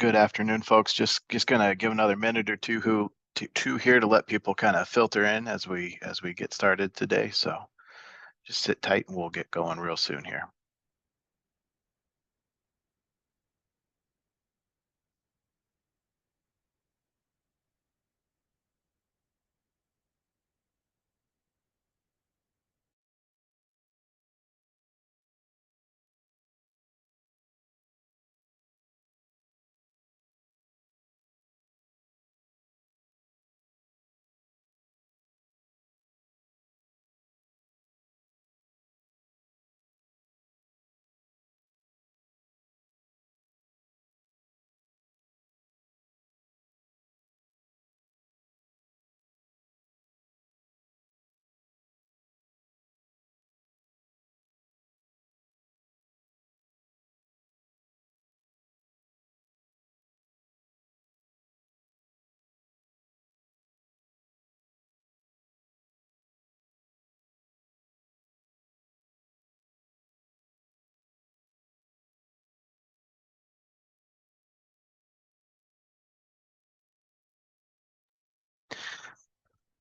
Good afternoon, folks. Just gonna give another minute or two here to let people kind of filter in as we get started today. So just sit tight and we'll get going real soon here.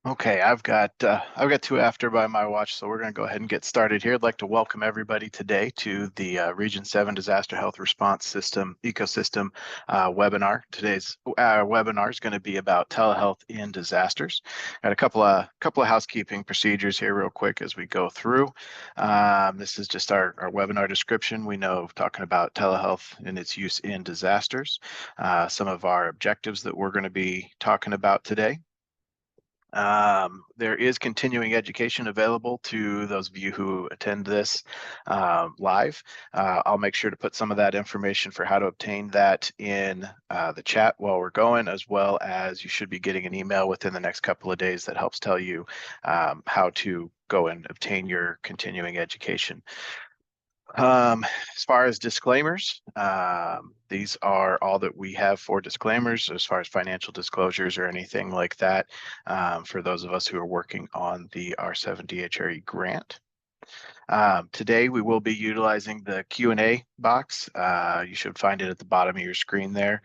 Okay, I've got two after by my watch, so we're going to go ahead and get started here. I'd like to welcome everybody today to the Region 7 Disaster Health Response System Ecosystem webinar. Today's webinar is going to be about telehealth in disasters. Got a couple of housekeeping procedures here real quick as we go through. This is just our webinar description. We know talking about telehealth and its use in disasters. Some of our objectives that we're going to be talking about today. There is continuing education available to those of you who attend this live. I'll make sure to put some of that information for how to obtain that in the chat while we're going, as well as you should be getting an email within the next couple of days that helps tell you how to go and obtain your continuing education. As far as disclaimers, these are all that we have for disclaimers as far as financial disclosures or anything like that for those of us who are working on the R7DHRE grant. Today we will be utilizing the Q&A box. You should find it at the bottom of your screen there.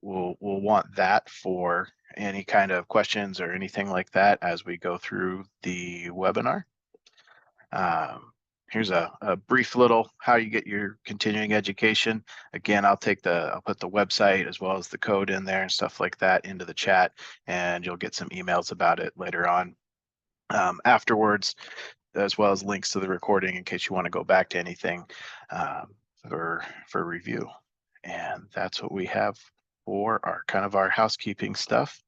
We'll want that for any kind of questions or anything like that as we go through the webinar. Here's a brief little how you get your continuing education. Again, I'll put the website as well as the code in there and stuff like that into the chat, and you'll get some emails about it later on afterwards, as well as links to the recording in case you want to go back to anything for review. And that's what we have for our housekeeping stuff.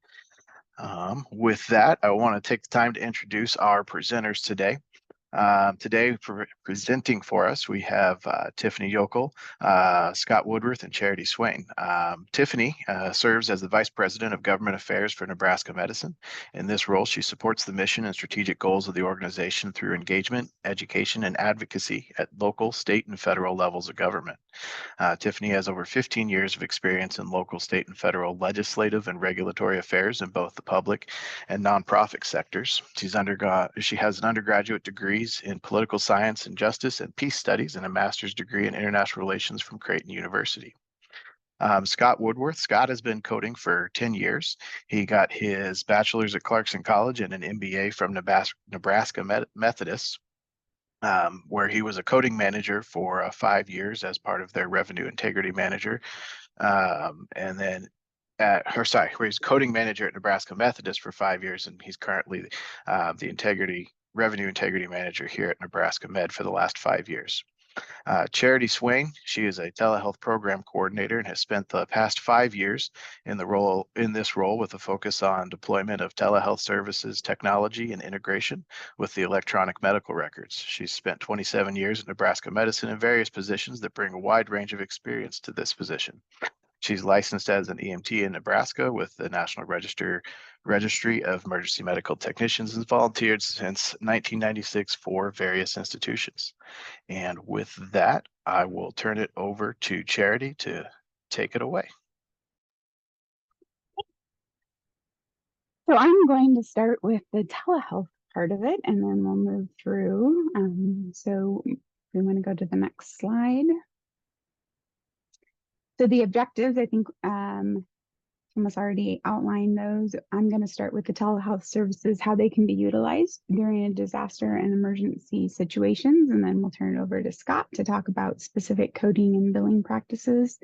With that, I want to take the time to introduce our presenters today. Today, presenting for us, we have Tiffany Yokel, Scott Woodworth, and Charity Swain. Tiffany serves as the Vice President of Government Affairs for Nebraska Medicine. In this role, she supports the mission and strategic goals of the organization through engagement, education, and advocacy at local, state, and federal levels of government. Tiffany has over 15 years of experience in local, state, and federal legislative and regulatory affairs in both the public and nonprofit sectors. She has an undergraduate degrees in political science and justice and peace studies and a master's degree in international relations from Creighton University. Scott Woodworth. Scott has been coding for 10 years. He got his bachelor's at Clarkson College and an MBA from Nebraska Methodist. Where he was a coding manager for 5 years as part of their revenue integrity manager. And then where he's coding manager at Nebraska Methodist for 5 years, and he's currently the revenue integrity manager here at Nebraska Med for the last 5 years. Charity Swain, she is a telehealth program coordinator and has spent the past 5 years in this role with a focus on deployment of telehealth services, technology, and integration with the electronic medical records. She's spent 27 years in Nebraska medicine in various positions that bring a wide range of experience to this position. She's licensed as an EMT in Nebraska with the National Registry of Emergency Medical Technicians and volunteered since 1996 for various institutions. And with that, I will turn it over to Charity to take it away. So I'm going to start with the telehealth part of it, and then we'll move through. So we want to go to the next slide. So the objectives, I think, almost already outlined those. I'm going to start with the telehealth services, how they can be utilized during a disaster and emergency situations, and then we'll turn it over to Scott to talk about specific coding and billing practices.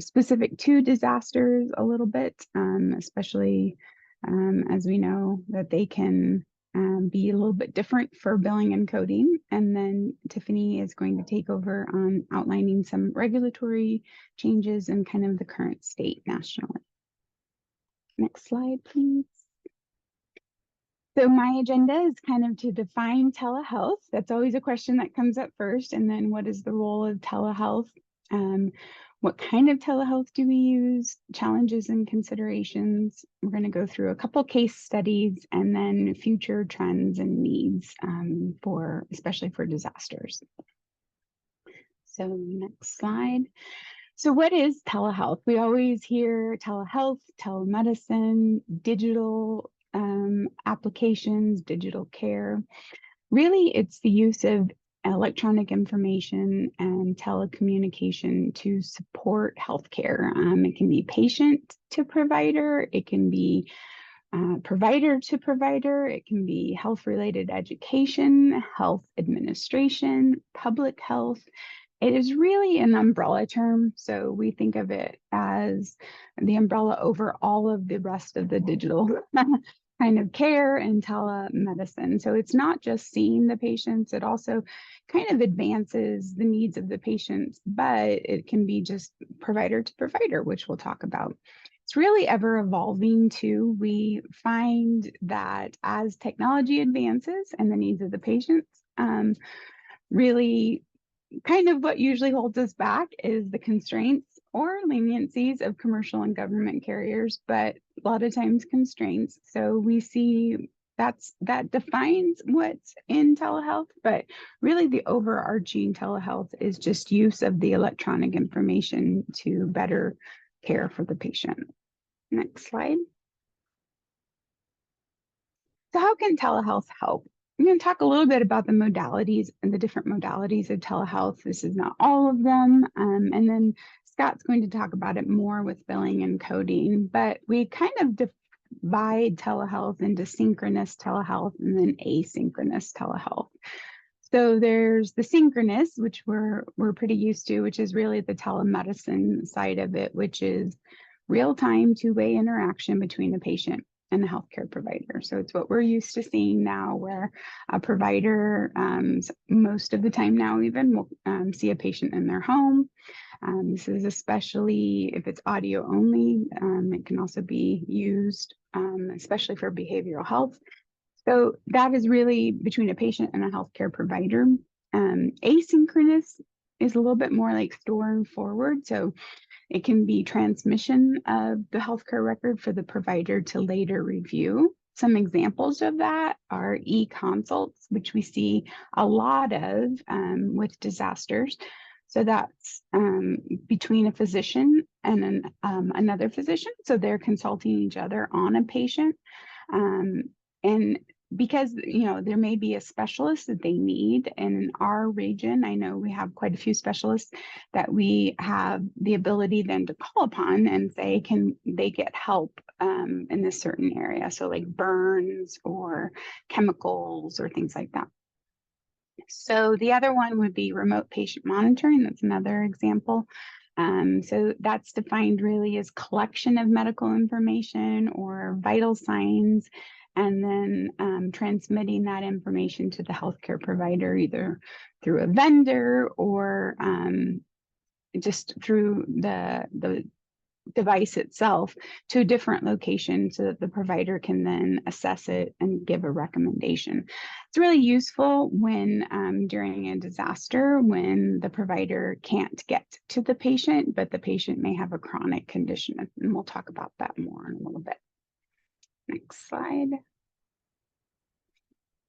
Specific to disasters a little bit, especially as we know that they can be a little bit different for billing and coding. And then Tiffany is going to take over on outlining some regulatory changes and kind of the current state nationally. Next slide, please. So my agenda is kind of to define telehealth. That's always a question that comes up first. And then what is the role of telehealth? What kind of telehealth do we use? Challenges and considerations. We're going to go through a couple case studies and then future trends and needs especially for disasters. So next slide. So what is telehealth? We always hear telehealth, telemedicine, digital applications, digital care. Really, it's the use of electronic information and telecommunication to support healthcare. It can be patient to provider, it can be provider to provider, it can be health-related education, health administration, public health. It is really an umbrella term, so we think of it as the umbrella over all of the rest of the digital kind of care and telemedicine. So it's not just seeing the patients, it also kind of advances the needs of the patients, but it can be just provider to provider, which we'll talk about. It's really ever evolving too. We find that as technology advances and the needs of the patients, really kind of what usually holds us back is the constraints or leniencies of commercial and government carriers, but a lot of times constraints. So we see that defines what's in telehealth, but really the overarching telehealth is just use of the electronic information to better care for the patient. Next slide. So how can telehealth help? I'm going to talk a little bit about the modalities and the different modalities of telehealth. This is not all of them. And then Scott's going to talk about it more with billing and coding, but we kind of divide telehealth into synchronous telehealth and then asynchronous telehealth. So there's the synchronous, which we're pretty used to, which is really the telemedicine side of it, which is real-time two-way interaction between the patient and the healthcare provider. So it's what we're used to seeing now, where a provider, most of the time now even, will see a patient in their home. This is especially if it's audio only. It can also be used, especially for behavioral health. So that is really between a patient and a healthcare provider. Asynchronous is a little bit more like store and forward. So it can be transmission of the healthcare record for the provider to later review. Some examples of that are e-consults, which we see a lot of with disasters. So that's between a physician and another physician. So they're consulting each other on a patient. And because, there may be a specialist that they need. And in our region, I know we have quite a few specialists that we have the ability then to call upon and say, can they get help in this certain area? So like burns or chemicals or things like that. So the other one would be remote patient monitoring. That's another example. So that's defined really as collection of medical information or vital signs, and then transmitting that information to the healthcare provider, either through a vendor or just through the device itself to a different location so that the provider can then assess it and give a recommendation. It's really useful when during a disaster, when the provider can't get to the patient, but the patient may have a chronic condition. And we'll talk about that more in a little bit. Next slide.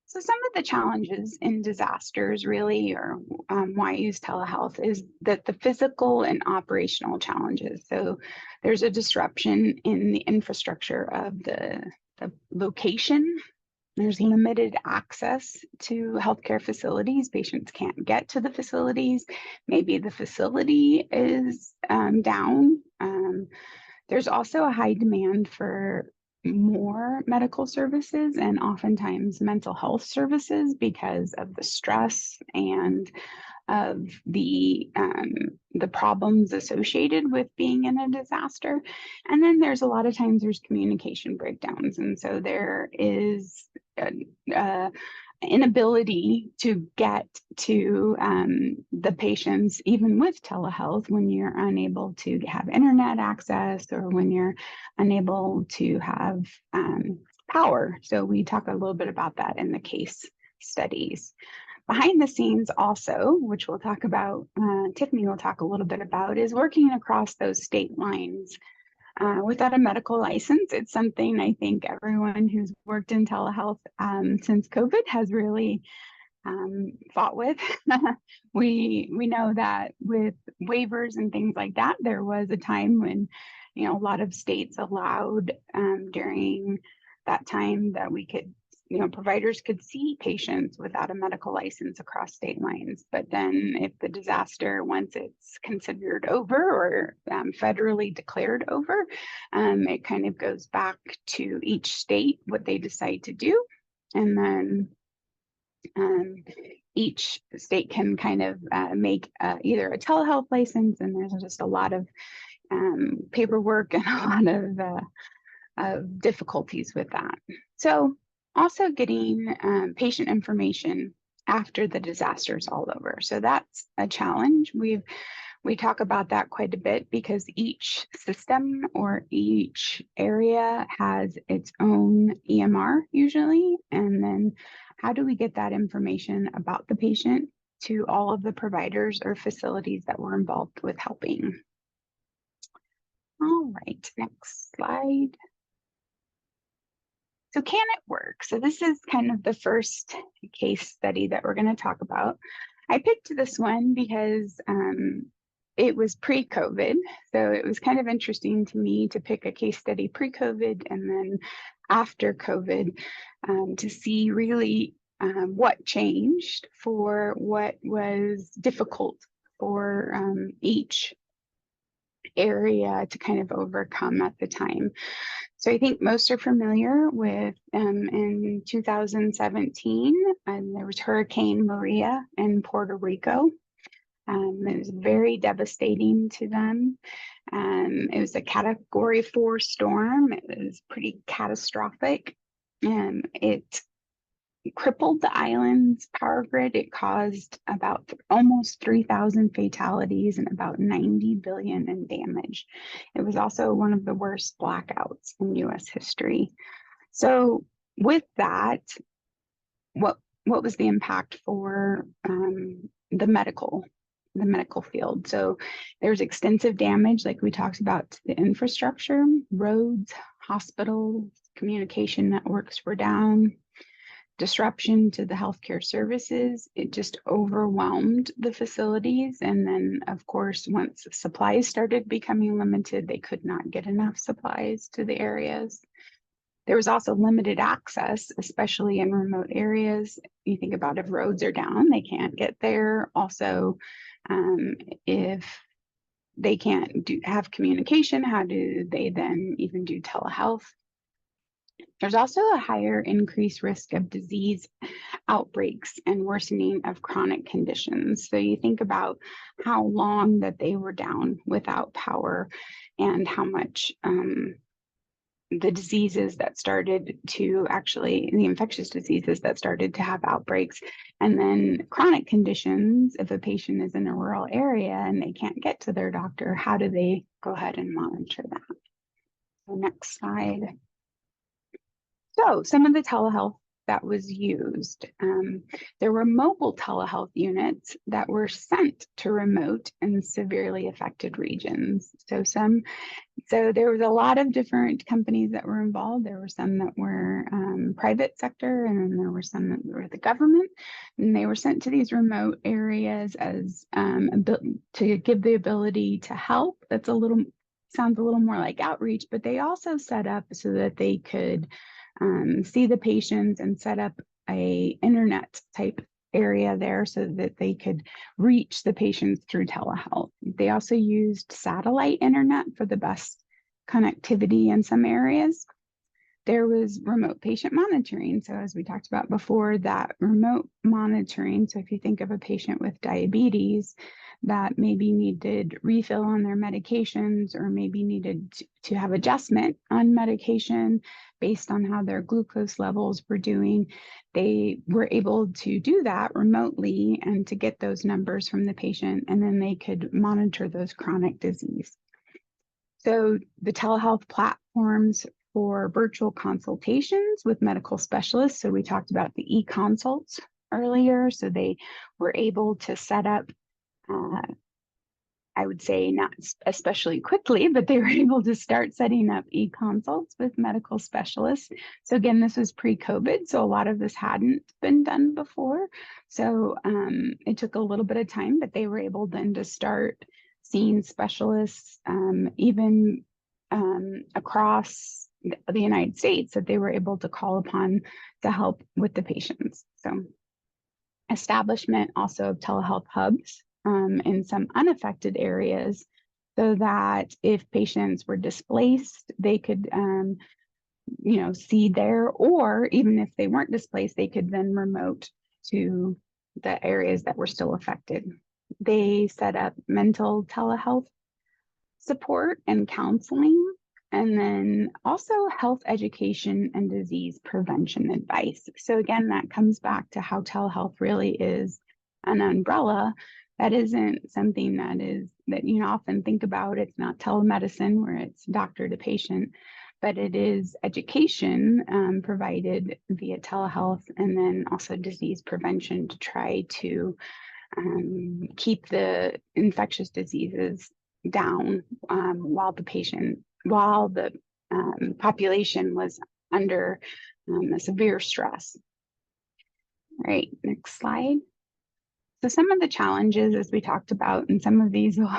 So some of the challenges in disasters really, or why I use telehealth, is that the physical and operational challenges. So there's a disruption in the infrastructure of the location There's limited access to healthcare facilities. Patients can't get to the facilities. Maybe the facility is down. There's also a high demand for more medical services and oftentimes mental health services because of the stress and of the problems associated with being in a disaster. And then there's a lot of times there's communication breakdowns, and so there is inability to get to the patients, even with telehealth, when you're unable to have internet access or when you're unable to have power. So we talk a little bit about that in the case studies. Behind the scenes also, which we'll talk about, Tiffany will talk a little bit about, is working across those state lines. Without a medical license, it's something I think everyone who's worked in telehealth since COVID has really fought with. We know that with waivers and things like that, there was a time when, a lot of states allowed during that time that we could, providers could see patients without a medical license across state lines. But then if the disaster, once it's considered over or federally declared over, it kind of goes back to each state what they decide to do. And then each state can kind of make either a telehealth license, and there's just a lot of paperwork and a lot of difficulties with that. So also getting patient information after the disaster is all over. So that's a challenge. We talk about that quite a bit because each system or each area has its own EMR usually. And then how do we get that information about the patient to all of the providers or facilities that were involved with helping? All right, next slide. So can it work? So this is kind of the first case study that we're going to talk about. I picked this one because it was pre-COVID. So it was kind of interesting to me to pick a case study pre-COVID and then after COVID to see really what changed for what was difficult for each area to kind of overcome at the time. So I think most are familiar with in 2017, there was Hurricane Maria in Puerto Rico. It was very devastating to them. It was a Category 4 storm. It was pretty catastrophic. It crippled the island's power grid. It caused about almost 3,000 fatalities and about 90 billion in damage. It was also one of the worst blackouts in U.S. history. So with that, what was the impact for the medical field? So there's extensive damage, like we talked about, to the infrastructure, roads, hospitals, communication networks were down. Disruption to the healthcare services. It just overwhelmed the facilities. And then, of course, once supplies started becoming limited, they could not get enough supplies to the areas. There was also limited access, especially in remote areas. You think about if roads are down, they can't get there. Also, if they can't have communication, how do they then even do telehealth? There's also a higher increased risk of disease outbreaks and worsening of chronic conditions. So you think about how long that they were down without power and how much the diseases that started to the infectious diseases that started to have outbreaks, and then chronic conditions. If a patient is in a rural area and they can't get to their doctor, how do they go ahead and monitor that? So next slide. So some of the telehealth that was used, there were mobile telehealth units that were sent to remote and severely affected regions. So there was a lot of different companies that were involved. There were some that were private sector, and then there were some that were the government, and they were sent to these remote areas as to give the ability to help. Sounds a little more like outreach, but they also set up so that they could see the patients and set up a internet type area there so that they could reach the patients through telehealth. They also used satellite internet for the best connectivity in some areas. There was remote patient monitoring. So as we talked about before, that remote monitoring. So if you think of a patient with diabetes that maybe needed refill on their medications or maybe needed to have adjustment on medication based on how their glucose levels were doing, they were able to do that remotely and to get those numbers from the patient, and then they could monitor those chronic disease. So the telehealth platforms for virtual consultations with medical specialists. So we talked about the e-consults earlier. So they were able to set up, I would say not especially quickly, but they were able to start setting up e-consults with medical specialists. So again, this was pre-COVID, so a lot of this hadn't been done before. So it took a little bit of time, but they were able then to start seeing specialists even across the United States that they were able to call upon to help with the patients. So establishment also of telehealth hubs in some unaffected areas so that if patients were displaced, they could see there, or even if they weren't displaced, they could then remote to the areas that were still affected. They set up mental telehealth support and counseling, and then also health education and disease prevention advice. So again, that comes back to how telehealth really is an umbrella. That isn't something that you often think about. It's not telemedicine where it's doctor to patient, but it is education provided via telehealth, and then also disease prevention to try to keep the infectious diseases down while the population was under a severe stress. All right, next slide. So some of the challenges, as we talked about, and some of these will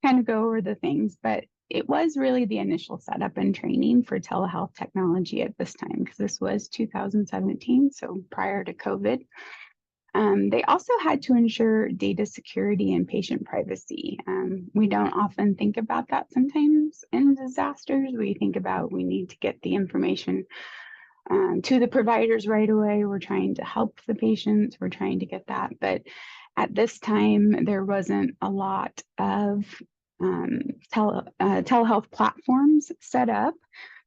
kind of go over the things, but it was really the initial setup and training for telehealth technology at this time, because this was 2017, so prior to COVID. They also had to ensure data security and patient privacy. We don't often think about that sometimes in disasters. We think about we need to get the information to the providers right away. We're trying to help the patients. We're trying to get that. But at this time, there wasn't a lot of telehealth platforms set up.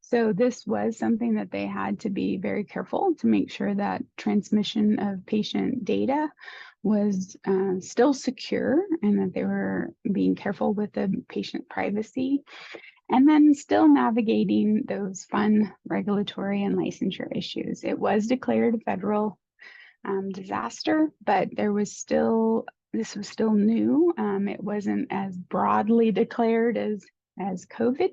So this was something that they had to be very careful to make sure that transmission of patient data was still secure, and that they were being careful with the patient privacy, and then still navigating those fun regulatory and licensure issues. It was declared a federal disaster, but this was still new. It wasn't as broadly declared as COVID.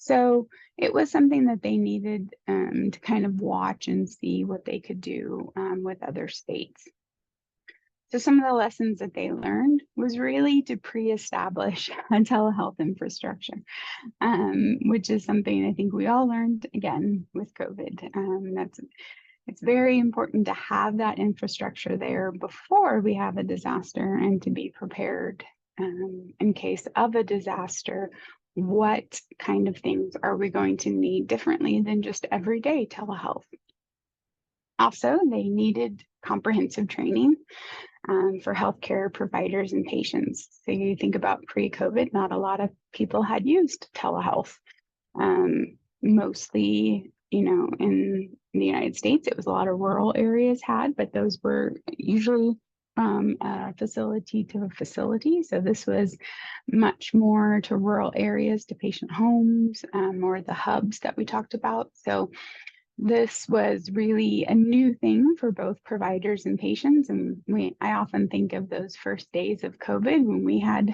So it was something that they needed to kind of watch and see what they could do with other states. So some of the lessons that they learned was really to pre-establish a telehealth infrastructure, which is something I think we all learned again with COVID. It's very important to have that infrastructure there before we have a disaster, and to be prepared in case of a disaster. What kind of things are we going to need differently than just everyday telehealth? Also, they needed comprehensive training for healthcare providers and patients. So you think about pre-COVID, not a lot of people had used telehealth. Mostly, in the United States, it was a lot of rural areas had, but those were usually from a facility to a facility. So this was much more to rural areas, to patient homes, or the hubs that we talked about. So this was really a new thing for both providers and patients. And I often think of those first days of COVID when we had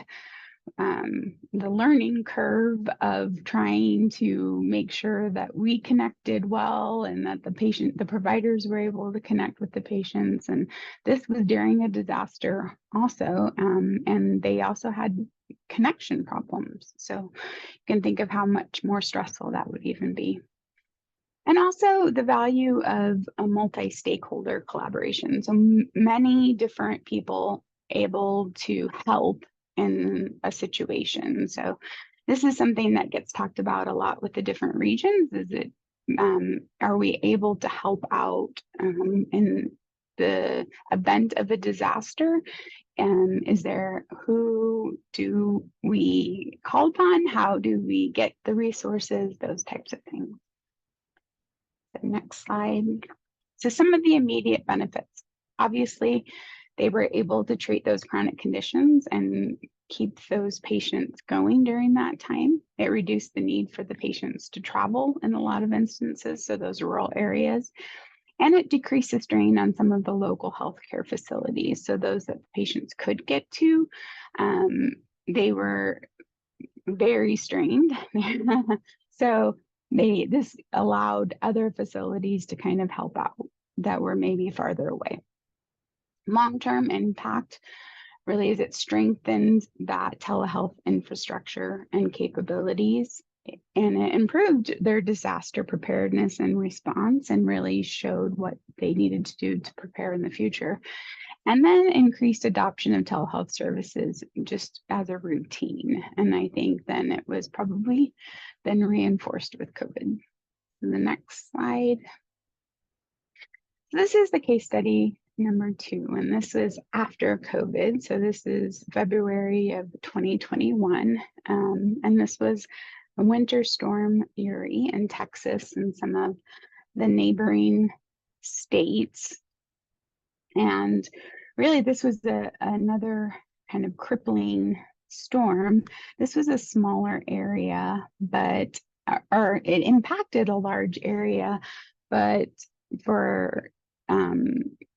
the learning curve of trying to make sure that we connected well, and that the providers were able to connect with the patients. And this was during a disaster also, and they also had connection problems. So you can think of how much more stressful that would even be. And also the value of a multi-stakeholder collaboration. So many different people able to help in a situation. So this is something that gets talked about a lot with the different regions. Is it are we able to help out in the event of a disaster? Is there, who do we call upon? How do we get the resources? Those types of things. The next slide. So some of the immediate benefits. Obviously, they were able to treat those chronic conditions and keep those patients going during that time. It reduced the need for the patients to travel in a lot of instances, so those rural areas. And it decreases strain on some of the local healthcare facilities. So those that the patients could get to, they were very strained. So this allowed other facilities to kind of help out that were maybe farther away. Long-term impact really is it strengthened that telehealth infrastructure and capabilities, and it improved their disaster preparedness and response and really showed what they needed to do to prepare in the future. And then increased adoption of telehealth services just as a routine. And I think then it was probably then reinforced with COVID. The next slide. This is the case study number 2, and this was after COVID. So this is February of 2021. And this was a winter storm Uri in Texas and some of the neighboring states. And really, this was another kind of crippling storm. This was a smaller area, but or it impacted a large area, but for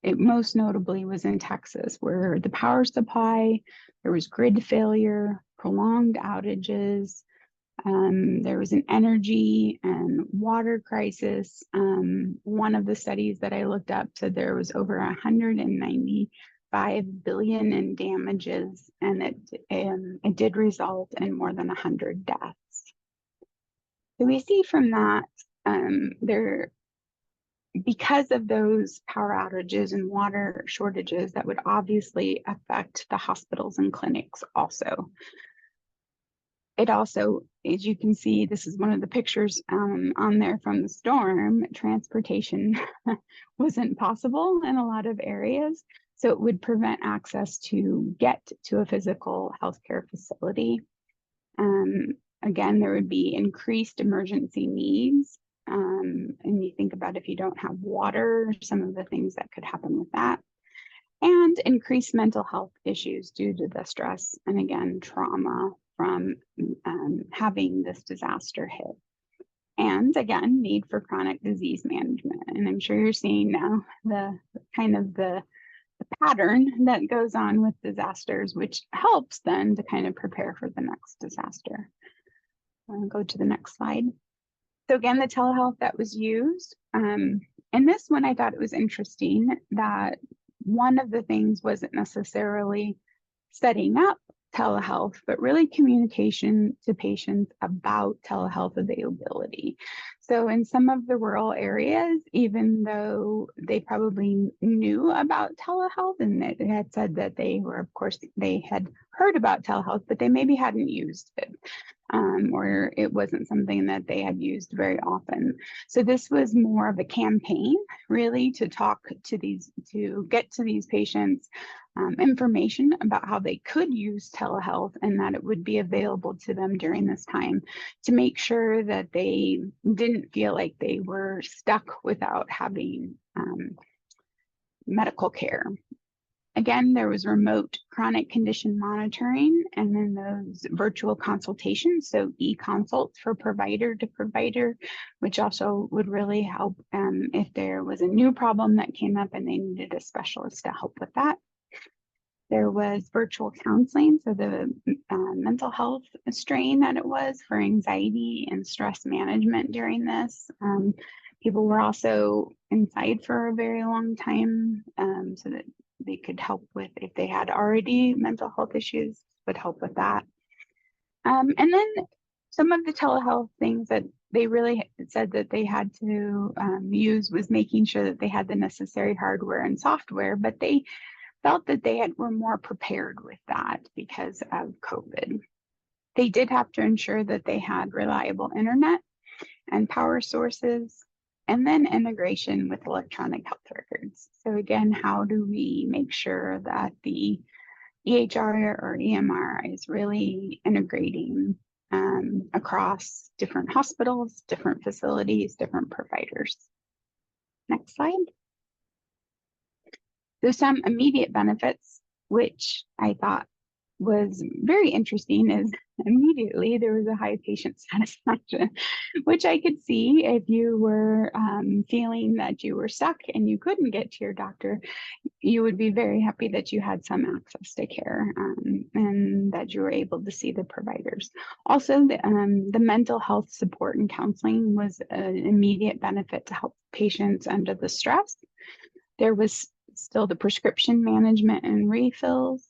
it most notably was in Texas, where the power supply, there was grid failure, prolonged outages, there was an energy and water crisis. One of the studies that I looked up said there was over 195 billion in damages, and it did result in more than 100 deaths. So we see from that because of those power outages and water shortages, that would obviously affect the hospitals and clinics also. It also, as you can see, this is one of the pictures on there from the storm. Transportation wasn't possible in a lot of areas, so it would prevent access to get to a physical healthcare facility. Again, there would be increased emergency needs. And you think about if you don't have water, some of the things that could happen with that. And increased mental health issues due to the stress and, again, trauma from having this disaster hit. And again, need for chronic disease management. And I'm sure you're seeing now the kind of the pattern that goes on with disasters, which helps then to kind of prepare for the next disaster. I'll go to the next slide. So again, the telehealth that was used. And this one, I thought it was interesting that one of the things wasn't necessarily setting up telehealth, but really communication to patients about telehealth availability. So in some of the rural areas, even though they probably knew about telehealth and they had said that they were, of course, they had heard about telehealth, but they maybe hadn't used it. Or it wasn't something that they had used very often. So this was more of a campaign, really, to talk to these, to get to these patients information about how they could use telehealth and that it would be available to them during this time, to make sure that they didn't feel like they were stuck without having medical care. Again, there was remote chronic condition monitoring, and then those virtual consultations, so e-consults for provider to provider, which also would really help if there was a new problem that came up and they needed a specialist to help with that. There was virtual counseling, so the mental health strain that it was for anxiety and stress management during this. People were also inside for a very long time, so that they could help with, if they had already mental health issues, would help with that. And then Some of the telehealth things that they really said that they had to use was making sure that they had the necessary hardware and software, but they felt that were more prepared with that because of COVID. They did have to ensure that they had reliable internet and power sources, and then integration with electronic health records. So again, how do we make sure that the EHR or EMR is really integrating across different hospitals, different facilities, different providers? Next slide. So some immediate benefits, which I thought was very interesting, is immediately there was a high patient satisfaction, which I could see if you were feeling that you were stuck and you couldn't get to your doctor. You would be very happy that you had some access to care and that you were able to see the providers. Also, the mental health support and counseling was an immediate benefit to help patients under the stress. There was still the prescription management and refills,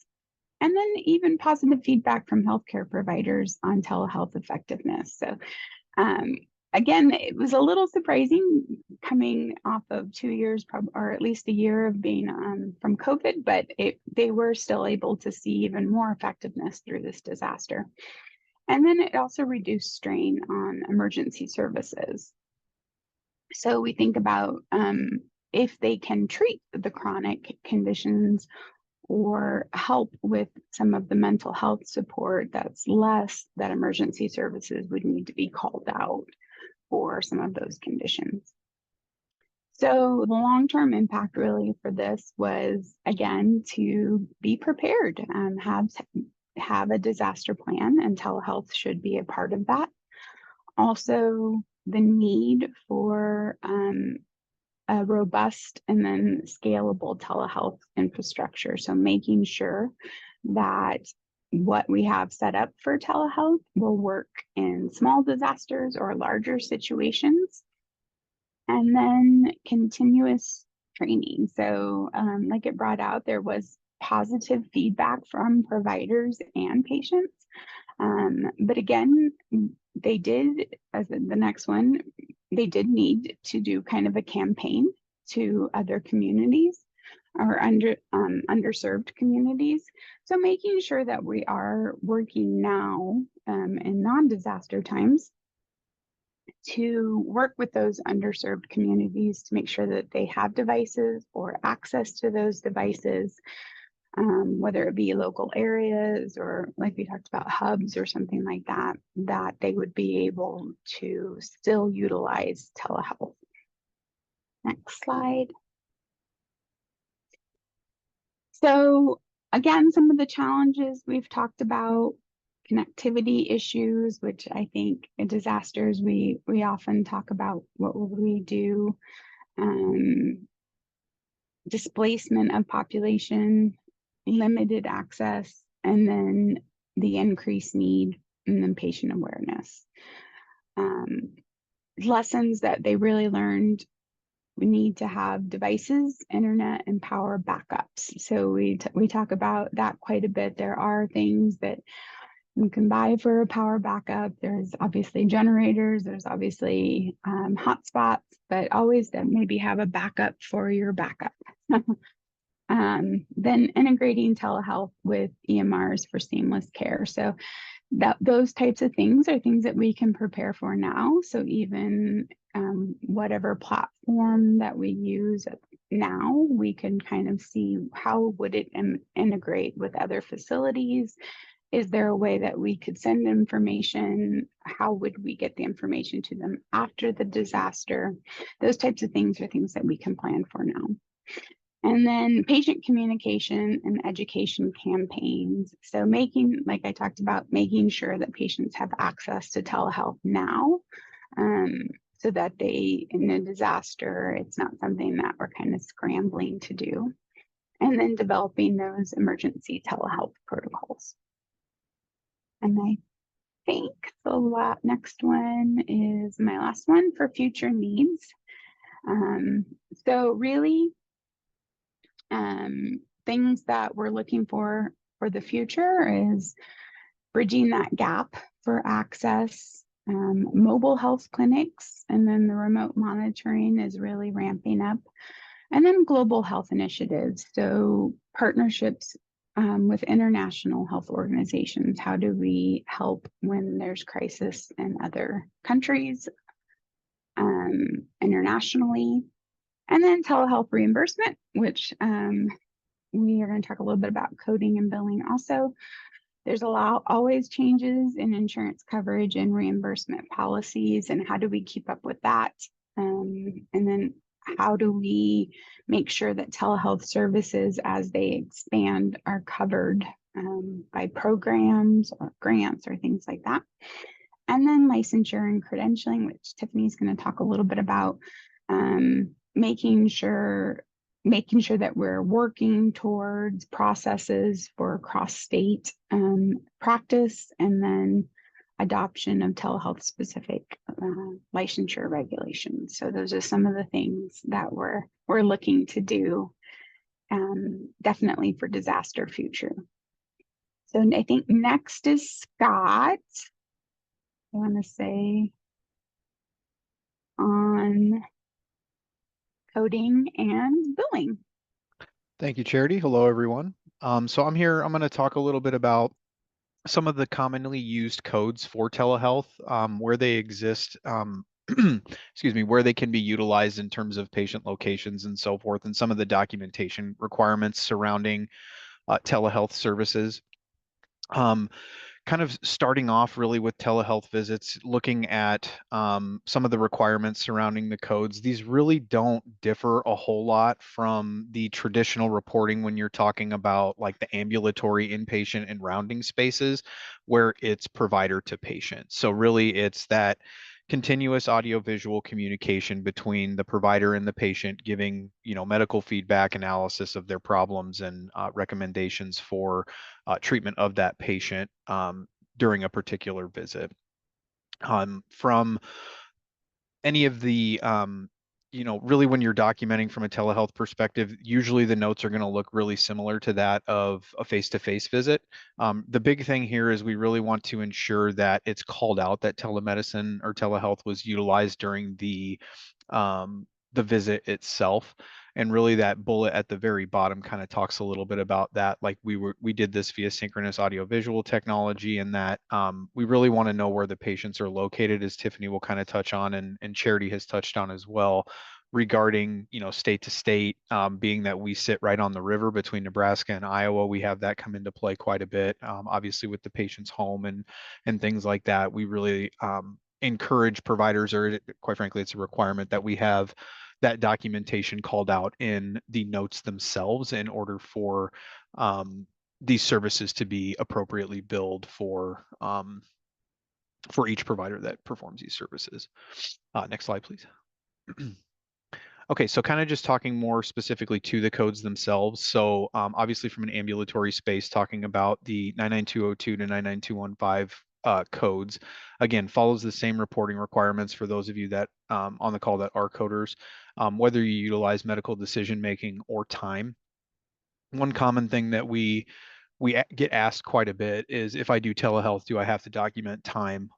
and then even positive feedback from healthcare providers on telehealth effectiveness. So again, it was a little surprising coming off of 2 years, or at least a year of being from COVID, but they were still able to see even more effectiveness through this disaster. And then it also reduced strain on emergency services. So we think about if they can treat the chronic conditions or help with some of the mental health support, that's less that emergency services would need to be called out for some of those conditions. So the long-term impact really for this was, again, to be prepared and have a disaster plan, and telehealth should be a part of that. Also, the need for a robust and then scalable telehealth infrastructure. So making sure that what we have set up for telehealth will work in small disasters or larger situations. And then continuous training. So like it brought out, there was positive feedback from providers and patients. But again, they did, as the next one, they did need to do kind of a campaign to other communities or underserved communities. So making sure that we are working now in non-disaster times to work with those underserved communities to make sure that they have devices or access to those devices, whether it be local areas or, like we talked about, hubs or something like that, that they would be able to still utilize telehealth. Next slide. So again, some of the challenges we've talked about: connectivity issues, which I think in disasters, we often talk about what will we do, displacement of population, limited access, and then the increased need, and then patient awareness. Lessons that they really learned: we need to have devices, internet, and power backups. So we talk about that quite a bit. There are things that you can buy for a power backup. There's obviously generators, there's obviously hotspots, but always that maybe have a backup for your backup. Then integrating telehealth with EMRs for seamless care. So those types of things are things that we can prepare for now. So even whatever platform that we use now, we can kind of see how would it integrate with other facilities. Is there a way that we could send information? How would we get the information to them after the disaster? Those types of things are things that we can plan for now. And then patient communication and education campaigns. So making, like I talked about, making sure that patients have access to telehealth now, so that they, in a disaster, it's not something that we're kind of scrambling to do. And then developing those emergency telehealth protocols. And I think the next one is my last one, for future needs. So really, things that we're looking for the future is bridging that gap for access, mobile health clinics, and then the remote monitoring is really ramping up. And then global health initiatives, so partnerships with international health organizations. How do we help when there's crisis in other countries, internationally? And then telehealth reimbursement, which we are going to talk a little bit about coding and billing also. There's always changes in insurance coverage and reimbursement policies, and how do we keep up with that? And then how do we make sure that telehealth services, as they expand, are covered by programs or grants or things like that? And then licensure and credentialing, which Tiffany's going to talk a little bit about, making sure that we're working towards processes for cross-state practice, and then adoption of telehealth specific licensure regulations. So those are some of the things that we're looking to do, definitely for disaster future. So I think next is Scott. I want to say on coding and billing. Thank you, Charity. Hello, everyone. So I'm going to talk a little bit about some of the commonly used codes for telehealth, where they exist, excuse me, where they can be utilized in terms of patient locations and so forth, and some of the documentation requirements surrounding telehealth services. Kind of starting off really with telehealth visits, looking at some of the requirements surrounding the codes. These really don't differ a whole lot from the traditional reporting when you're talking about like the ambulatory inpatient and rounding spaces where it's provider to patient. So really it's that continuous audiovisual communication between the provider and the patient, giving medical feedback, analysis of their problems, and recommendations for treatment of that patient during a particular visit. From any of the really when you're documenting from a telehealth perspective, usually the notes are going to look really similar to that of a face-to-face visit. The big thing here is we really want to ensure that it's called out that telemedicine or telehealth was utilized during the visit itself. And really that bullet at the very bottom kind of talks a little bit about that. Like we did this via synchronous audiovisual technology, and that we really want to know where the patients are located, as Tiffany will kind of touch on, and Charity has touched on as well, regarding state to state, being that we sit right on the river between Nebraska and Iowa. We have that come into play quite a bit, obviously with the patient's home and things like that. We really encourage providers, or quite frankly it's a requirement, that we have that documentation called out in the notes themselves in order for these services to be appropriately billed for each provider that performs these services. Next slide, please. Okay, so kind of just talking more specifically to the codes themselves. So obviously from an ambulatory space, talking about the 99202 to 99215 codes, again, follows the same reporting requirements for those of you that on the call that are coders, whether you utilize medical decision making or time. One common thing that we get asked quite a bit is, if I do telehealth, do I have to document time?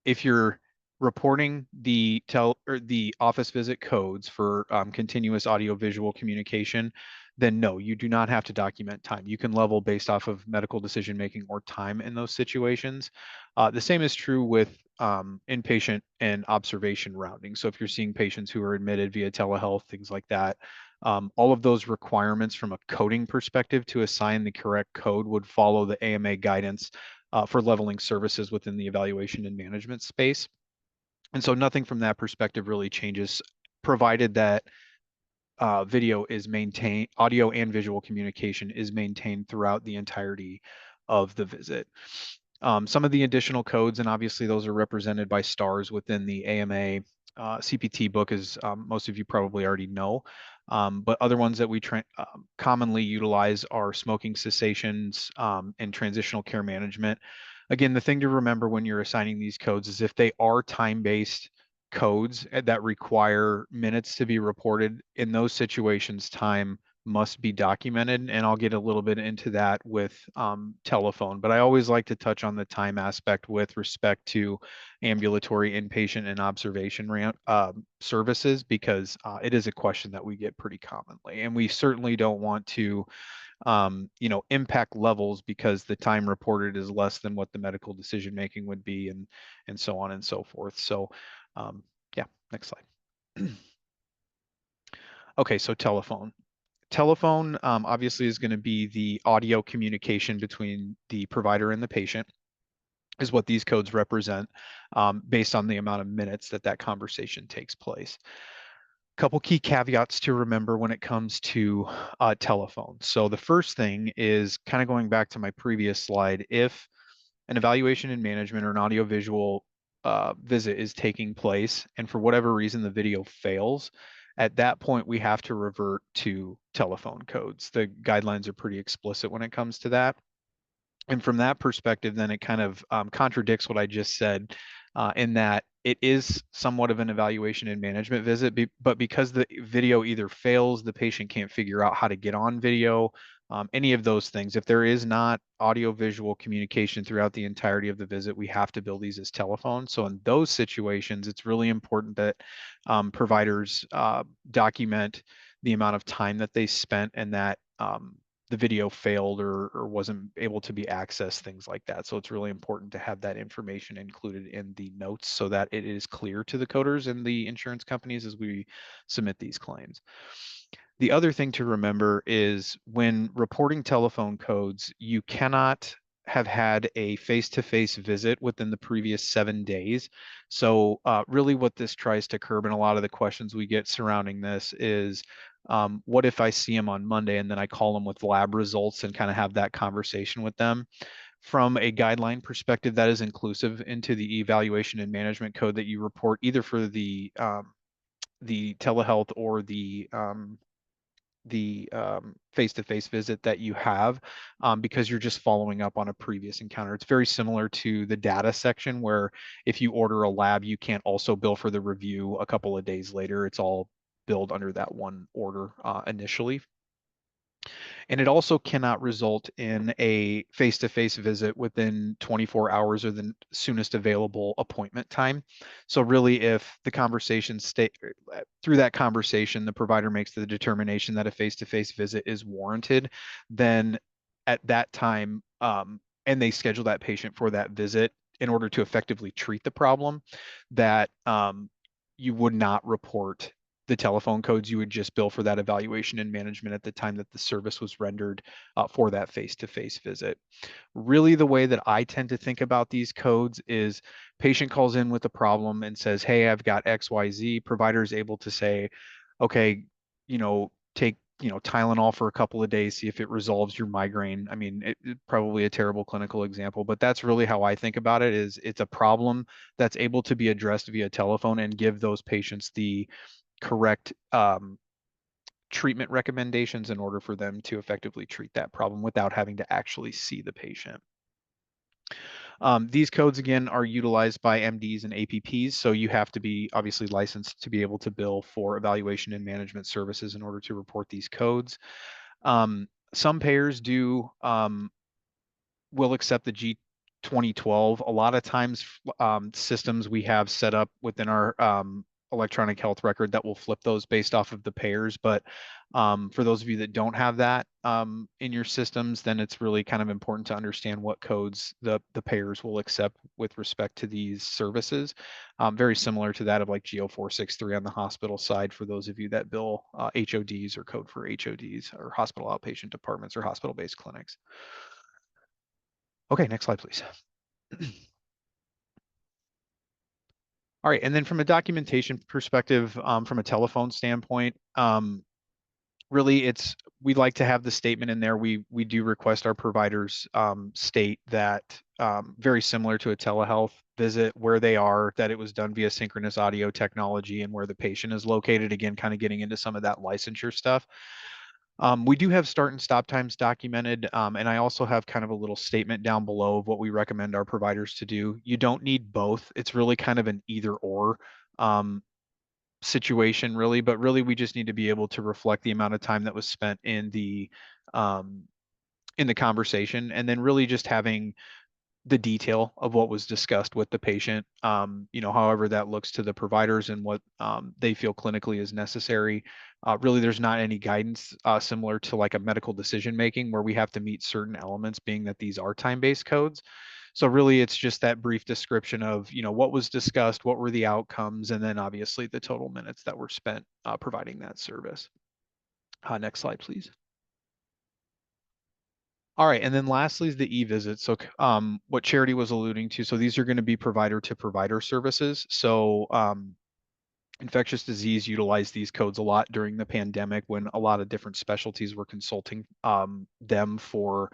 If you're reporting the office visit codes for continuous audio visual communication, then no, you do not have to document time. You can level based off of medical decision making or time in those situations. The same is true with inpatient and observation rounding. So if you're seeing patients who are admitted via telehealth, things like that, all of those requirements from a coding perspective to assign the correct code would follow the AMA guidance for leveling services within the evaluation and management space. And so nothing from that perspective really changes, provided that video is maintained, audio and visual communication is maintained throughout the entirety of the visit. Some of the additional codes, and obviously those are represented by stars within the AMA CPT book, as most of you probably already know. But other ones that we commonly utilize are smoking cessations and transitional care management. Again, the thing to remember when you're assigning these codes is, if they are time-based codes that require minutes to be reported, in those situations, time must be documented, and I'll get a little bit into that with telephone. But I always like to touch on the time aspect with respect to ambulatory inpatient and observation services, because it is a question that we get pretty commonly, and we certainly don't want to impact levels because the time reported is less than what the medical decision making would be, and so on and so forth. So yeah, next slide. Okay, so telephone. Telephone obviously is going to be the audio communication between the provider and the patient, is what these codes represent, based on the amount of minutes that that conversation takes place. Couple key caveats to remember when it comes to telephone. So the first thing is kind of going back to my previous slide. If an evaluation and management or an audiovisual visit is taking place, and for whatever reason the video fails, at that point we have to revert to telephone codes. The guidelines are pretty explicit when it comes to that. And from that perspective, then it kind of contradicts what I just said, in that it is somewhat of an evaluation and management visit, but because the video either fails, the patient can't figure out how to get on video, any of those things. If there is not audio-visual communication throughout the entirety of the visit, we have to bill these as telephone. So in those situations, it's really important that providers document the amount of time that they spent, and that the video failed or wasn't able to be accessed, things like that. So it's really important to have that information included in the notes so that it is clear to the coders and the insurance companies as we submit these claims. The other thing to remember is when reporting telephone codes, you cannot have had a face-to-face visit within the previous 7 days. So really what this tries to curb, and a lot of the questions we get surrounding this is, what if I see them on Monday and then I call them with lab results and kind of have that conversation with them? From a guideline perspective, that is inclusive into the evaluation and management code that you report, either for the telehealth or the face-to-face visit that you have, because you're just following up on a previous encounter. It's very similar to the data section, where if you order a lab, you can't also bill for the review a couple of days later. It's all billed under that one order initially. And it also cannot result in a face-to-face visit within 24 hours or the soonest available appointment time. So really, if the conversation through that conversation, the provider makes the determination that a face-to-face visit is warranted, then at that time, and they schedule that patient for that visit in order to effectively treat the problem, that you would not report the telephone codes. You would just bill for that evaluation and management at the time that the service was rendered for that face-to-face visit. Really, the way that I tend to think about these codes is patient calls in with a problem and says, hey, I've got XYZ. Provider is able to say, okay, take Tylenol for a couple of days, see if it resolves your migraine. I mean, it's probably a terrible clinical example, but that's really how I think about it. Is it's a problem that's able to be addressed via telephone, and give those patients the correct treatment recommendations in order for them to effectively treat that problem without having to actually see the patient. These codes, again, are utilized by MDs and APPs, so you have to be obviously licensed to be able to bill for evaluation and management services in order to report these codes. Some payers will accept the G2012. A lot of times, systems we have set up within our electronic health record that will flip those based off of the payers. But for those of you that don't have that in your systems, then it's really kind of important to understand what codes the payers will accept with respect to these services. Very similar to that of like GO463 on the hospital side for those of you that bill HODs or code for HODs or hospital outpatient departments or hospital-based clinics. Okay, next slide, please. All right, and then from a documentation perspective, from a telephone standpoint, really we'd like to have the statement in there. We do request our providers state that, very similar to a telehealth visit, where they are, that it was done via synchronous audio technology, and where the patient is located, again, kind of getting into some of that licensure stuff. We do have start and stop times documented, and I also have kind of a little statement down below of what we recommend our providers to do. You don't need both. It's really kind of an either or situation really, but really we just need to be able to reflect the amount of time that was spent in the conversation, and then really just having the detail of what was discussed with the patient, however that looks to the providers and what they feel clinically is necessary. Really, there's not any guidance similar to like a medical decision making where we have to meet certain elements, being that these are time-based codes. So really, it's just that brief description of, what was discussed, what were the outcomes, and then obviously the total minutes that were spent providing that service. Next slide, please. All right, and then lastly is the e-visit. So what Charity was alluding to, so these are going to be provider to provider services. So infectious disease utilized these codes a lot during the pandemic when a lot of different specialties were consulting them for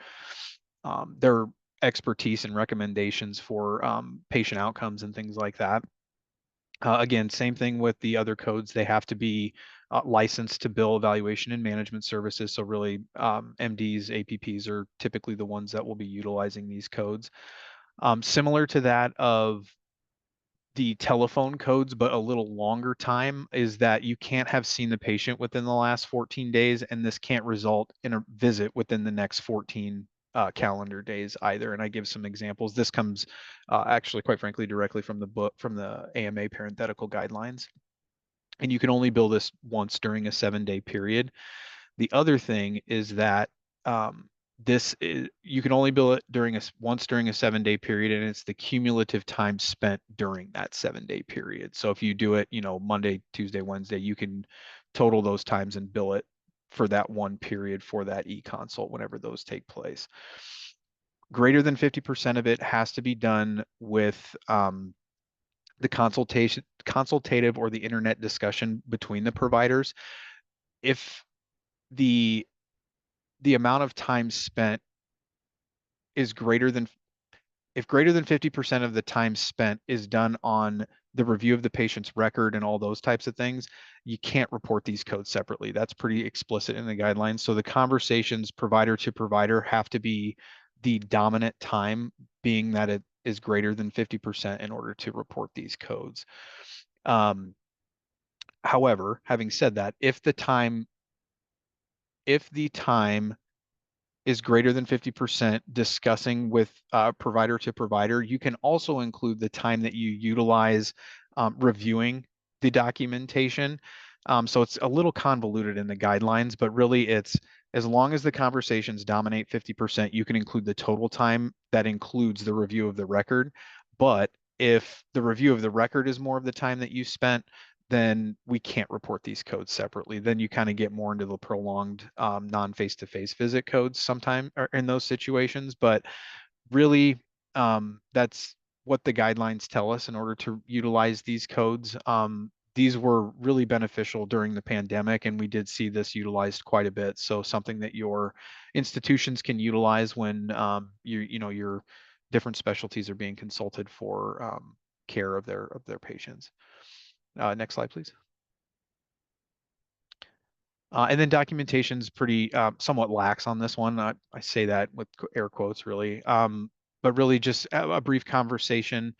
their expertise and recommendations for patient outcomes and things like that. Again, same thing with the other codes. They have to be licensed to bill evaluation and management services. So really, MDs, APPs are typically the ones that will be utilizing these codes. Similar to that of the telephone codes, but a little longer time, is that you can't have seen the patient within the last 14 days, and this can't result in a visit within the next 14 calendar days either. And I give some examples. This comes actually, quite frankly, directly from the book, from the AMA parenthetical guidelines. And you can only bill this once during a 7-day period. The other thing is that you can only bill it once during a 7-day period, and it's the cumulative time spent during that 7-day period. So if you do it, Monday, Tuesday, Wednesday, you can total those times and bill it for that one period for that e-consult whenever those take place. Greater than 50% of it has to be done with the consultative or the internet discussion between the providers. If the amount of time spent is greater than 50% of the time spent is done on the review of the patient's record and all those types of things, you can't report these codes separately. That's pretty explicit in the guidelines. So the conversations provider to provider have to be the dominant time, being that it is greater than 50% in order to report these codes. However, having said that, if the time is greater than 50% discussing with provider to provider, you can also include the time that you utilize reviewing the documentation. So it's a little convoluted in the guidelines, but really it's, as long as the conversations dominate 50%, you can include the total time that includes the review of the record. But if the review of the record is more of the time that you spent, then we can't report these codes separately. Then you kind of get more into the prolonged non-face-to-face visit codes sometime or in those situations. But really, that's what the guidelines tell us in order to utilize these codes. These were really beneficial during the pandemic, and we did see this utilized quite a bit. So something that your institutions can utilize when your different specialties are being consulted for care of their patients. Next slide, please. And then documentation is pretty somewhat lax on this one. I say that with air quotes, really. But really just a brief conversation,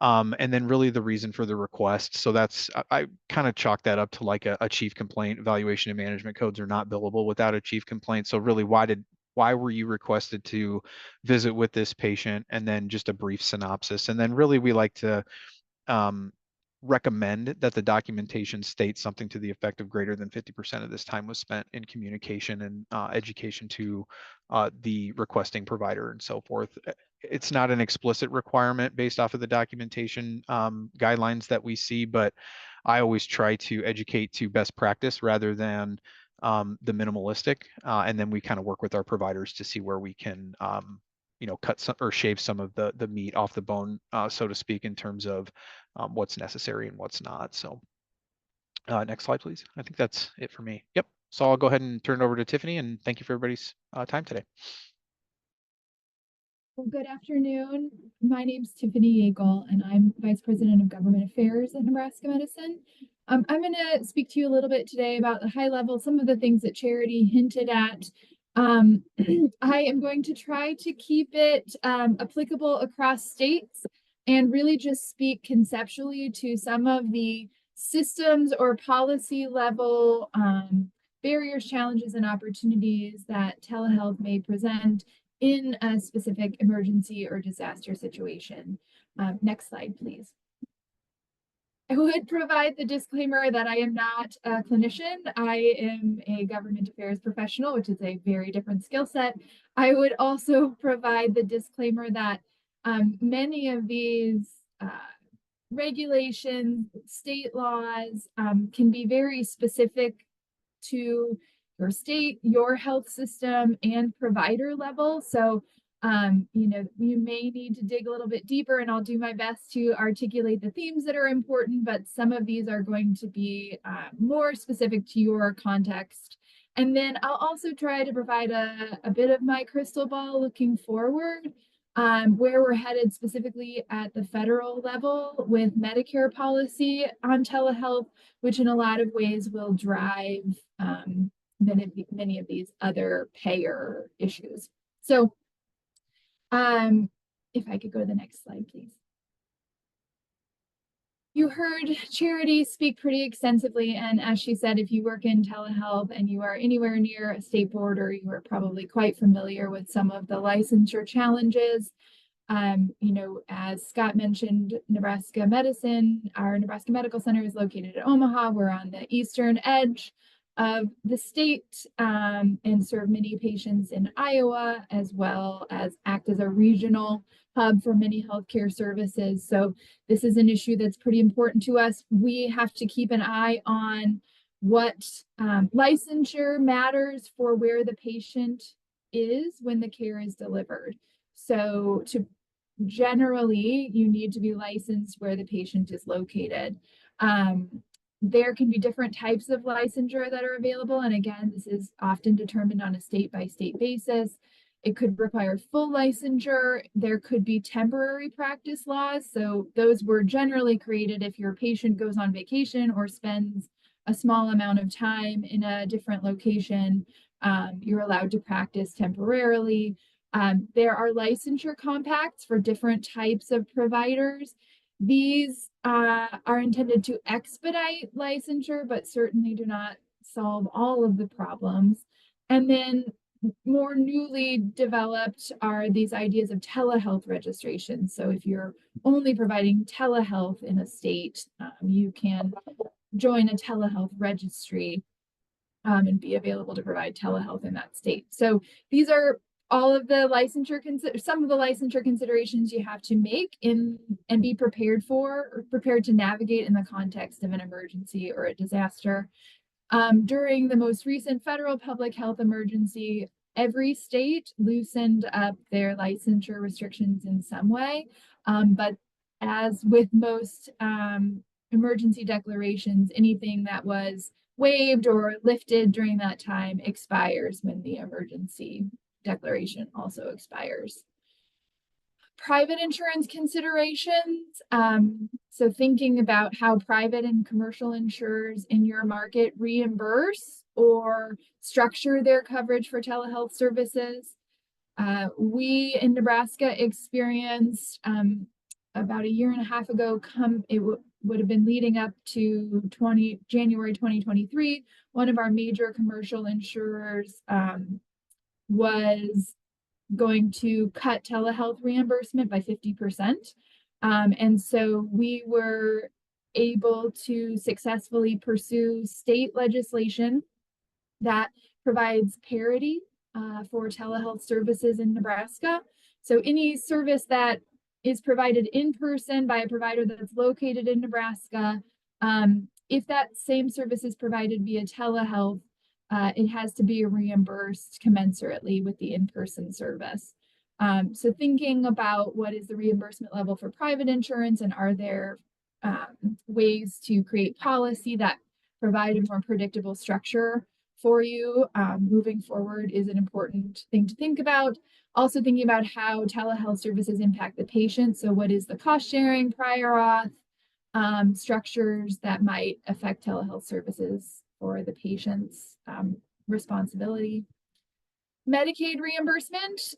and then really the reason for the request. So that's, I kind of chalk that up to like a chief complaint. Evaluation and management codes are not billable without a chief complaint. So really, why were you requested to visit with this patient? And then just a brief synopsis. And then really we like to recommend that the documentation states something to the effect of greater than 50% of this time was spent in communication and education to the requesting provider and so forth. It's not an explicit requirement based off of the documentation guidelines that we see, but I always try to educate to best practice rather than the minimalistic. And then we kind of work with our providers to see where we can cut some or shave some of the meat off the bone, so to speak, in terms of what's necessary and what's not. So next slide, please. I think that's it for me. Yep. So I'll go ahead and turn it over to Tiffany, and thank you for everybody's time today. Well, good afternoon. My name is Tiffany Yeagle, and I'm Vice President of Government Affairs at Nebraska Medicine. I'm going to speak to you a little bit today about the high level, some of the things that Charity hinted at. I am going to try to keep it applicable across states and really just speak conceptually to some of the systems or policy level barriers, challenges, and opportunities that telehealth may present in a specific emergency or disaster situation. Next slide, please. I would provide the disclaimer that I am not a clinician. I am a government affairs professional, which is a very different skill set. I would also provide the disclaimer that many of these regulations, state laws can be very specific to your state, your health system, and provider level. So you may need to dig a little bit deeper, and I'll do my best to articulate the themes that are important, but some of these are going to be more specific to your context. And then I'll also try to provide a bit of my crystal ball looking forward, where we're headed specifically at the federal level with Medicare policy on telehealth, which in a lot of ways will drive many of these other payer issues. So if I could go to the next slide, please. You heard Charity speak pretty extensively, and as she said, if you work in telehealth and you are anywhere near a state border, you are probably quite familiar with some of the licensure challenges. As Scott mentioned, Nebraska Medicine, our Nebraska Medical Center is located in Omaha. We're on the eastern edge of the state and serve many patients in Iowa, as well as act as a regional hub for many healthcare services. So this is an issue that's pretty important to us. We have to keep an eye on what licensure matters for where the patient is when the care is delivered. So generally, you need to be licensed where the patient is located. There can be different types of licensure that are available. And again, this is often determined on a state-by-state basis. It could require full licensure. There could be temporary practice laws. So those were generally created if your patient goes on vacation or spends a small amount of time in a different location, you're allowed to practice temporarily. There are licensure compacts for different types of providers. These are intended to expedite licensure, but certainly do not solve all of the problems. And then more newly developed are these ideas of telehealth registration. So if you're only providing telehealth in a state, you can join a telehealth registry and be available to provide telehealth in that state. So these are all of the licensure, some of the licensure considerations you have to make and be prepared for, or prepared to navigate in the context of an emergency or a disaster. During the most recent federal public health emergency, every state loosened up their licensure restrictions in some way. But as with most emergency declarations, anything that was waived or lifted during that time expires when the emergency declaration also expires. Private insurance considerations. So thinking about how private and commercial insurers in your market reimburse or structure their coverage for telehealth services. We in Nebraska experienced about a year and a half ago, would have been leading up to January 2023, one of our major commercial insurers was going to cut telehealth reimbursement by 50%. And so we were able to successfully pursue state legislation that provides parity for telehealth services in Nebraska. So any service that is provided in person by a provider that's located in Nebraska, if that same service is provided via telehealth, it has to be reimbursed commensurately with the in-person service. So thinking about what is the reimbursement level for private insurance, and are there ways to create policy that provide a more predictable structure for you moving forward is an important thing to think about. Also thinking about how telehealth services impact the patient. So what is the cost sharing, prior auth structures that might affect telehealth services for the patient's responsibility. Medicaid reimbursement.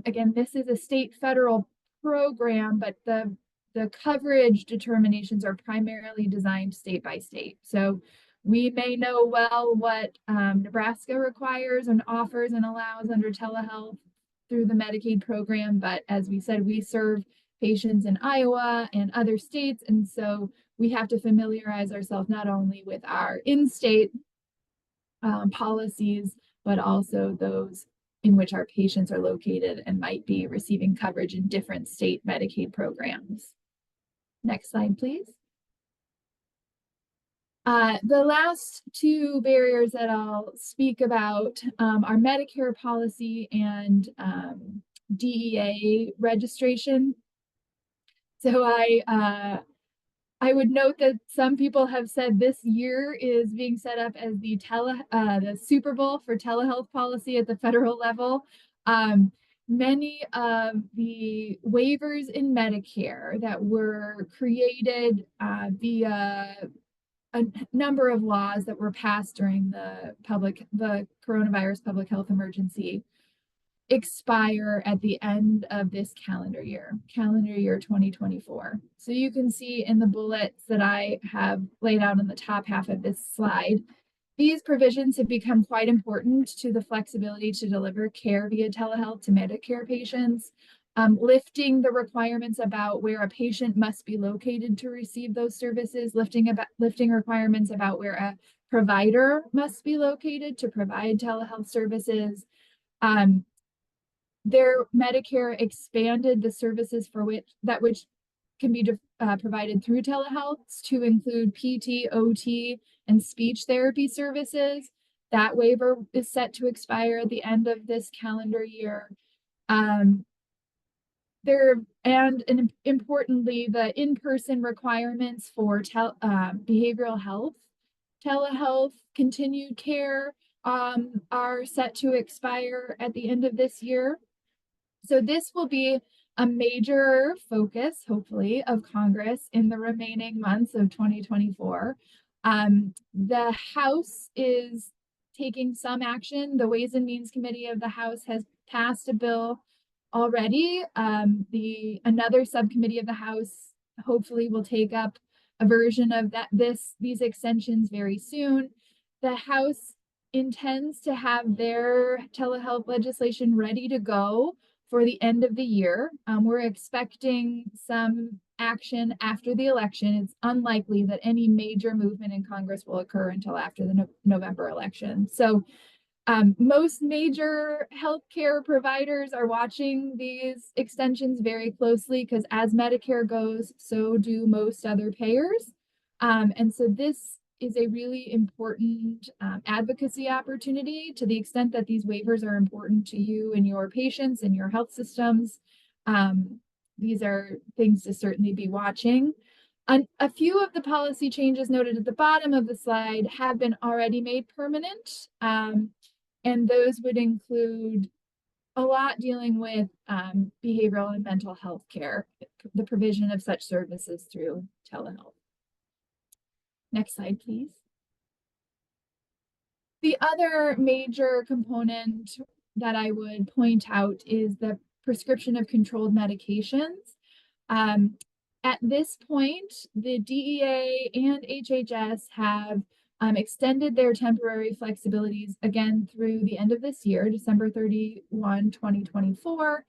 Again, this is a state federal program, but the the coverage determinations are primarily designed state by state. So we may know well what Nebraska requires and offers and allows under telehealth through the Medicaid program, but as we said, we serve patients in Iowa and other states, and so we have to familiarize ourselves not only with our in-state policies, but also those in which our patients are located and might be receiving coverage in different state Medicaid programs. Next slide, please. The last two barriers that I'll speak about are Medicare policy and DEA registration. So I would note that some people have said this year is being set up as the Super Bowl for telehealth policy at the federal level. Many of the waivers in Medicare that were created via a number of laws that were passed during the coronavirus public health emergency expire at the end of this calendar year 2024. So you can see in the bullets that I have laid out on the top half of this slide, these provisions have become quite important to the flexibility to deliver care via telehealth to Medicare patients, lifting the requirements about where a patient must be located to receive those services, lifting requirements about where a provider must be located to provide telehealth services. Their Medicare expanded the services for which can be provided through telehealth to include PT, OT, and speech therapy services. That waiver is set to expire at the end of this calendar year. Importantly, the in-person requirements for behavioral health, telehealth, continued care are set to expire at the end of this year. So this will be a major focus, hopefully, of Congress in the remaining months of 2024. The House is taking some action. The Ways and Means Committee of the House has passed a bill already. Another subcommittee of the House hopefully will take up a version of these extensions very soon. The House intends to have their telehealth legislation ready to go for the end of the year. We're expecting some action after the election. It's unlikely that any major movement in Congress will occur until after the November election. So most major healthcare providers are watching these extensions very closely because as Medicare goes, so do most other payers. And so this is a really important advocacy opportunity to the extent that these waivers are important to you and your patients and your health systems. These are things to certainly be watching. A few of the policy changes noted at the bottom of the slide have been already made permanent. And those would include a lot dealing with behavioral and mental health care, the provision of such services through telehealth. Next slide, please. The other major component that I would point out is the prescription of controlled medications. At this point, the DEA and HHS have extended their temporary flexibilities again through the end of this year, December 31, 2024.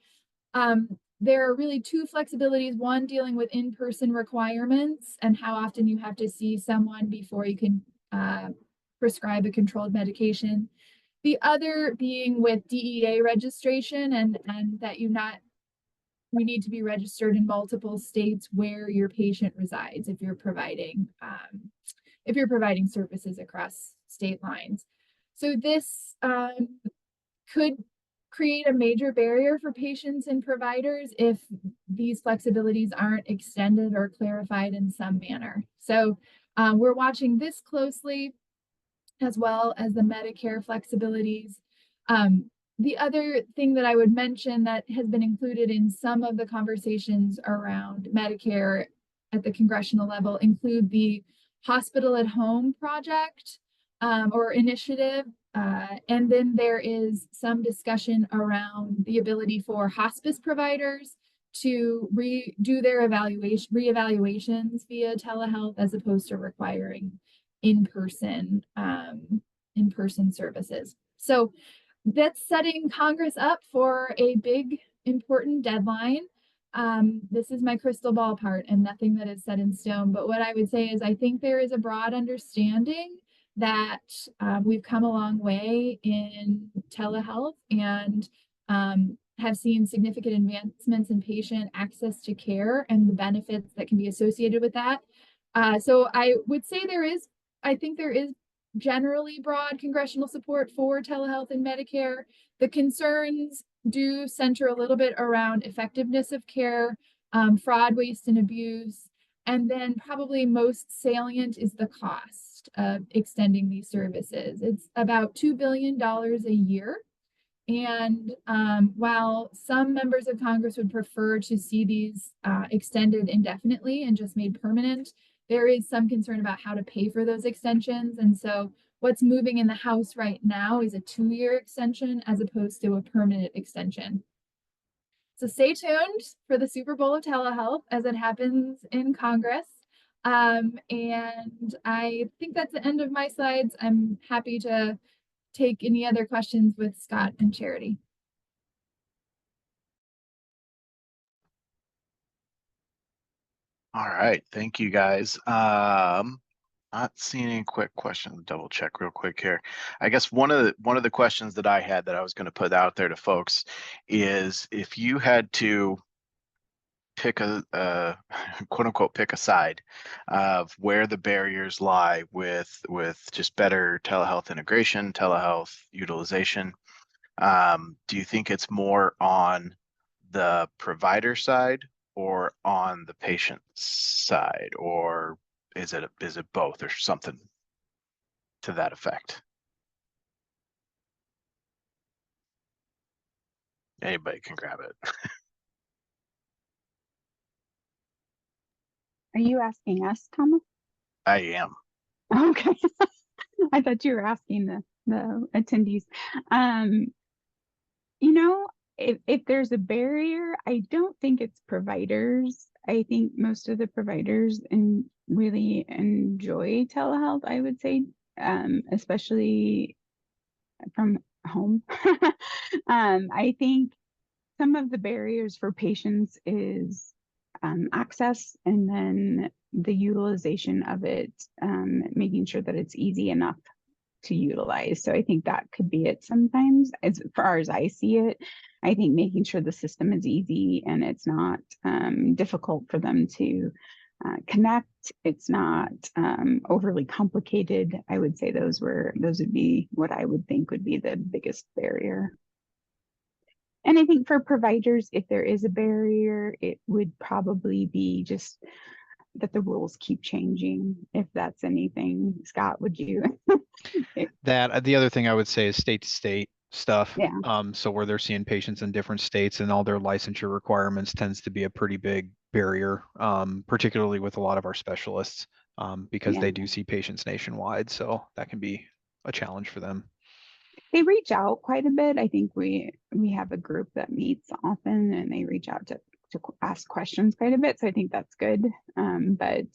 There are really two flexibilities, one dealing with in-person requirements and how often you have to see someone before you can prescribe a controlled medication. The other being with DEA registration and that we need to be registered in multiple states where your patient resides if you're providing services across state lines. So this could create a major barrier for patients and providers if these flexibilities aren't extended or clarified in some manner. So we're watching this closely, as well as the Medicare flexibilities. The other thing that I would mention that has been included in some of the conversations around Medicare at the congressional level include the Hospital at Home project or initiative. And then there is some discussion around the ability for hospice providers to do their reevaluations via telehealth as opposed to requiring in-person services. So that's setting Congress up for a big, important deadline. This is my crystal ball part and nothing that is set in stone. But what I would say is I think there is a broad understanding that we've come a long way in telehealth and have seen significant advancements in patient access to care and the benefits that can be associated with that. So I would say I think there is generally broad congressional support for telehealth and Medicare. The concerns do center a little bit around effectiveness of care, fraud, waste, and abuse. And then probably most salient is the cost of extending these services. It's about $2 billion a year. And while some members of Congress would prefer to see these extended indefinitely and just made permanent, there is some concern about how to pay for those extensions. And so what's moving in the House right now is a 2-year extension as opposed to a permanent extension. So stay tuned for the Super Bowl of telehealth as it happens in Congress. And I think that's the end of my slides. I'm happy to take any other questions with Scott and Charity. All right, thank you guys. Not seeing any quick questions. Double check real quick here. I guess one of the questions that I had that I was going to put out there to folks is if you had to pick a quote unquote pick a side of where the barriers lie with just better telehealth integration, telehealth utilization. Do you think it's more on the provider side or on the patient side, or is it both or something to that effect? Anybody can grab it. Are you asking us, Thomas? I am. Okay. I thought you were asking the attendees. You know, if there's a barrier, I don't think it's providers. I think most of the providers really enjoy telehealth, I would say, especially from home. I think some of the barriers for patients is access and then the utilization of it, making sure that it's easy enough to utilize. So I think that could be it sometimes. As far as I see it, I think making sure the system is easy and it's not difficult for them to connect. It's not overly complicated. I would say those would be what I would think would be the biggest barrier. And I think for providers, if there is a barrier, it would probably be just that the rules keep changing, if that's anything. Scott, would you? That the other thing I would say is state to state stuff. Yeah. So where they're seeing patients in different states and all their licensure requirements tends to be a pretty big barrier, particularly with a lot of our specialists, because they do see patients nationwide. So that can be a challenge for them. They reach out quite a bit. I think we have a group that meets often and they reach out to ask questions quite a bit. So I think that's good. But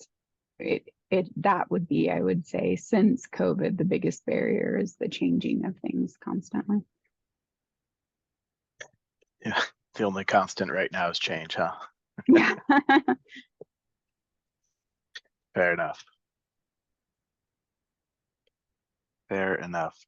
that would be, I would say, since COVID, the biggest barrier is the changing of things constantly. Yeah, the only constant right now is change, huh? Yeah. Fair enough. Fair enough.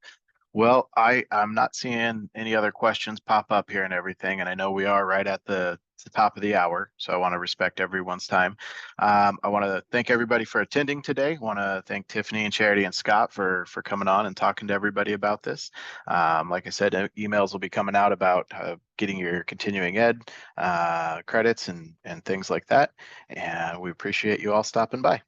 Well, I'm not seeing any other questions pop up here and everything, and I know we are right at the top of the hour, so I want to respect everyone's time. I want to thank everybody for attending today. I want to thank Tiffany and Charity and Scott for coming on and talking to everybody about this. Like I said, emails will be coming out about getting your continuing ed credits and things like that, and we appreciate you all stopping by.